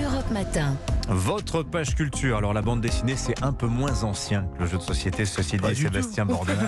Europe Matin. Votre page culture. Alors la bande dessinée, c'est un peu moins ancien que le jeu de société, ceci dit, Sébastien Bordelin.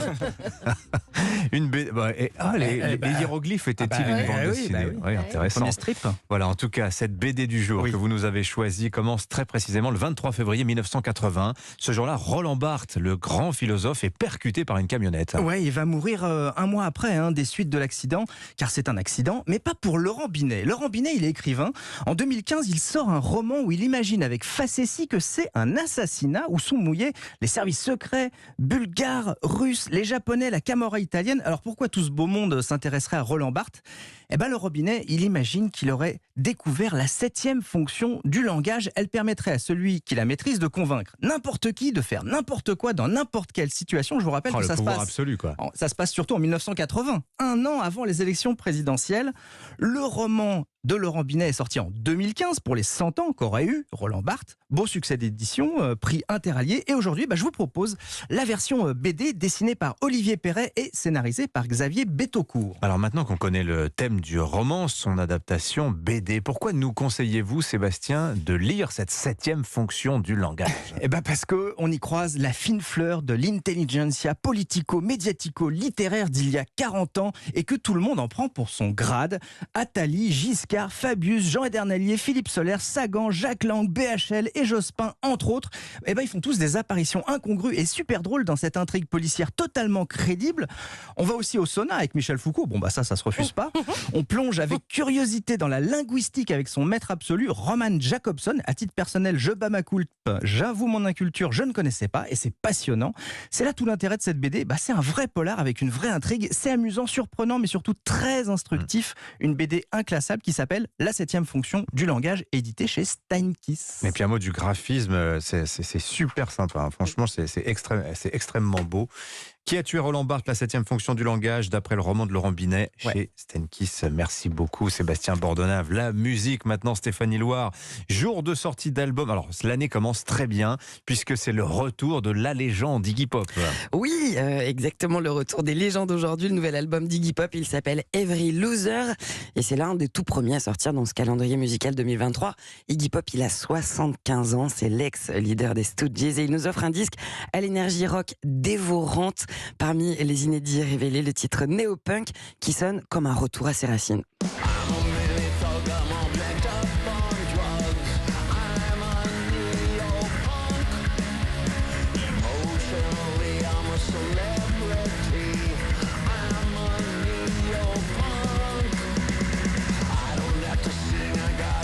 Les hiéroglyphes étaient-ils une bande dessinée? Oui, intéressant. Premier strip. Voilà, en tout cas, cette BD du jour que vous nous avez choisie commence très précisément le 23 février 1980. Ce jour-là, Roland Barthes, le grand philosophe, est percuté par une camionnette. Ouais, il va mourir un mois après des suites de l'accident, car c'est un accident, mais pas pour Laurent Binet. Laurent Binet, il est écrivain. En 2015, il sort un roman où il imagine avec facétie que c'est un assassinat où sont mouillés les services secrets bulgares, russes, les japonais, la Camorra italienne. Alors pourquoi tout ce beau monde s'intéresserait à Roland Barthes? Laurent Binet, il imagine qu'il aurait découvert la 7e fonction du langage. Elle permettrait à celui qui la maîtrise de convaincre n'importe qui de faire n'importe quoi dans n'importe quelle situation. Je vous rappelle que ça se passe surtout en 1980, un an avant les élections présidentielles. Le roman de Laurent Binet est sorti en 2015 pour les 100 ans qu'aurait eu Roland Barthes. Beau succès d'édition, prix Interallié. Et aujourd'hui, je vous propose la version BD dessinée par Olivier Perret et scénarisée par Xavier Betaucourt. Alors maintenant qu'on connaît le thème du roman, son adaptation BD, pourquoi nous conseillez-vous, Sébastien, de lire cette 7e fonction du langage? Parce qu'on y croise la fine fleur de l'intelligentsia politico-médiatico-littéraire d'il y a 40 ans et que tout le monde en prend pour son grade. Attali, Giscard, Fabius, Jean Edernalier, Philippe Soler, Sagan, Jacques Lang, BHL et Jospin, entre autres, ils font tous des apparitions incongrues et super drôles dans cette intrigue policière totalement crédible. On va aussi au sauna avec Michel Foucault. Ça se refuse pas. On plonge avec curiosité dans la linguistique avec son maître absolu, Roman Jacobson. À titre personnel, je bats ma culpe. J'avoue mon inculture, je ne connaissais pas et c'est passionnant. C'est là tout l'intérêt de cette BD. C'est un vrai polar avec une vraie intrigue. C'est amusant, surprenant, mais surtout très instructif. Une BD inclassable qui s'appelle La 7e fonction du langage, édité chez Steinkiss. Et puis un mot du graphisme, c'est super sympa. Franchement, c'est extrêmement beau. Qui a tué Roland Barthes, la 7e fonction du langage, d'après le roman de Laurent Binet chez Steinkiss. Merci beaucoup, Sébastien Bordelin. La musique, maintenant, Stéphanie Loire. Jour de sortie d'album. Alors, l'année commence très bien, puisque c'est le retour de la légende Iggy Pop. Oui, exactement, le retour des légendes aujourd'hui. Le nouvel album d'Iggy Pop, il s'appelle Every Loser. Et c'est l'un des tout premiers à sortir dans ce calendrier musical 2023. Iggy Pop, il a 75 ans. C'est l'ex-leader des Stooges. Et il nous offre un disque à l'énergie rock dévorante. Parmi les inédits révélés, le titre Néo-Punk qui sonne comme un retour à ses racines.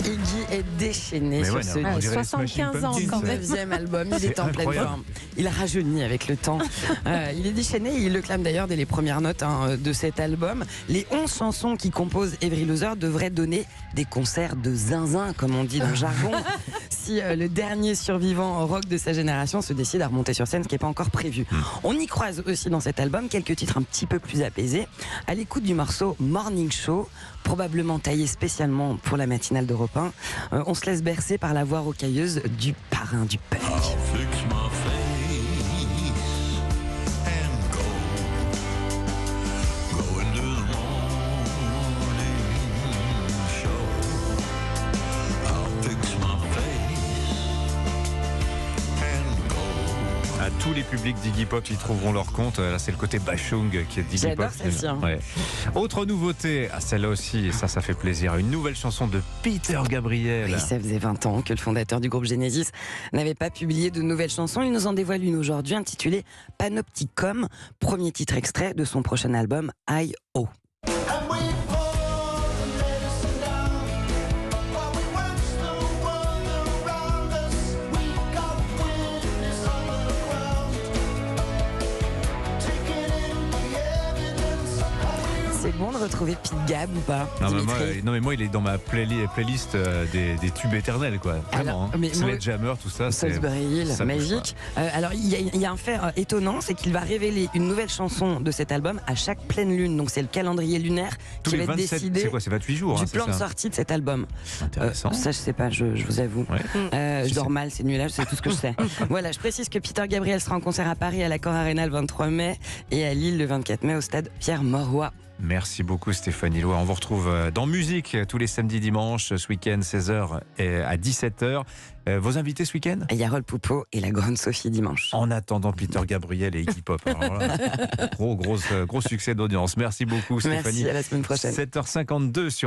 Iggy est déchaîné sur ce 75 ans quand même. 9e album, il est en pleine forme. Il rajeunit avec le temps. Il est déchaîné, il le clame d'ailleurs dès les premières notes de cet album. Les 11 chansons qui composent Every Loser devraient donner des concerts de zinzin, comme on dit dans le jargon, si le dernier survivant rock de sa génération se décide à remonter sur scène, ce qui n'est pas encore prévu. On y croise aussi dans cet album quelques titres un petit peu plus apaisés. À l'écoute du morceau Morning Show, probablement taillé spécialement pour la matinale d'Europe 1, on se laisse bercer par la voix rocailleuse du parrain du punk. À tous les publics d'Iggy Pop, ils trouveront leur compte. Là, c'est le côté bashung qui est d'Iggy Pop. J'adore celle-ci. Autre nouveauté, celle-là aussi, ça fait plaisir. Une nouvelle chanson de Peter Gabriel. Oui, ça faisait 20 ans que le fondateur du groupe Genesis n'avait pas publié de nouvelles chansons. Il nous en dévoile une aujourd'hui intitulée Panopticon, premier titre extrait de son prochain album I.O. C'est bon de retrouver Pete Gab ou pas? Non mais moi il est dans ma playlist des tubes éternels quoi. Vraiment. Sledgehammer, tout ça. Salisbury Hill, magique. Alors il y a un fait étonnant, c'est qu'il va révéler une nouvelle chanson de cet album à chaque pleine lune. Donc c'est le calendrier lunaire qui va décider. C'est quoi? C'est 28 jours. Du plan de sortie de cet album. Intéressant. Ça je sais pas, je vous avoue. Je dors mal, c'est nul, c'est tout ce que je sais. Voilà, je précise que Peter Gabriel sera en concert à Paris à l'Accor Arena le 23 mai et à Lille le 24 mai au stade Pierre-Mauroy. Merci beaucoup Stéphanie Loire. On vous retrouve dans Musique tous les samedis, dimanches, ce week-end, 16h à 17h. Vos invités ce week-end ? Yarol Poupeau et la grande Sophie dimanche. En attendant, Peter Gabriel et Iggy Pop. Alors là, gros succès d'audience. Merci beaucoup Stéphanie. Merci, à la semaine prochaine. 7h52 sur